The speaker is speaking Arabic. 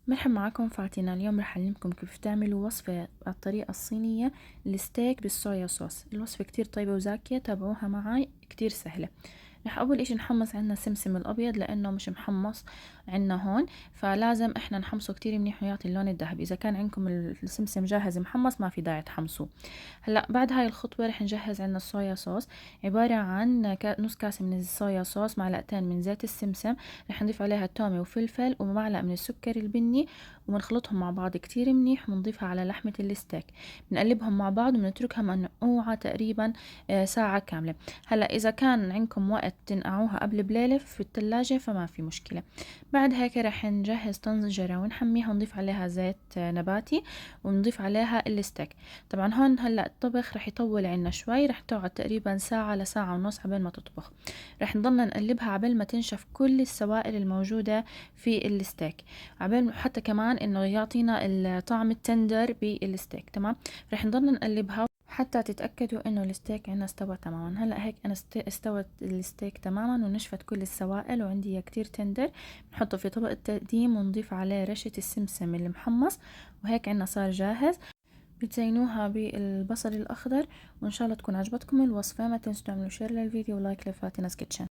مرحبا، معكم فاتنة. اليوم رح أعلمكم كيف تعملوا وصفة الطريقة الصينية الستيك بالصويا صوص. الوصفة كتير طيبة وزاكية، تابعوها معي، كتير سهلة. رح أول إشي نحمص عنا السمسم الأبيض لأنه مش محمص عنا هون، فلازم إحنا نحمصه كتير منيح ويعطي اللون الذهبي. إذا كان عندكم السمسم جاهز محمص ما في داعي تحمصوه. هلا بعد هاي الخطوة رح نجهز عنا الصويا صوص، عبارة عن نص كاسة من الصويا صوص، معلقتين من زيت السمسم، رح نضيف عليها تومة وفلفل ومعلقة من السكر البني، وبنخلطهم مع بعض كتير منيح، وبنضيفها على لحمة الستيك، بنقلبهم مع بعض وبنتركها منقوعة تقريبا ساعة كاملة. هلا إذا كان عندكم وقت تنقعوها قبل بليلة في التلاجة فما في مشكلة. بعد هيك رح نجهز طنجرة ونحميها ونضيف عليها زيت نباتي، ونضيف عليها الستيك. طبعا هون هلا الطبخ رح يطول عنا شوي، رح تقعد تقريبا ساعة لساعة ونص عبال ما تطبخ. رح نضلنا نقلبها عبال ما تنشف كل السوائل الموجودة في الستيك، عبال حتى كمان انه يعطينا الطعم التندر بالستيك. تمام، رح نضلنا نقلبها حتى تتأكدوا انه الستيك عنا استوى تماما. هلا هيك انا استوت الستيك تماما ونشفت كل السوائل وعندي كتير تندر. نحطه في طبق التقديم ونضيف عليه رشة السمسم المحمص، وهيك عنا صار جاهز. بتزينوها بالبصل الأخضر. وإن شاء الله تكون عجبتكم الوصفة. ما تنسوا تعملوا شير للفيديو ولايك لفاتنة كيتشن.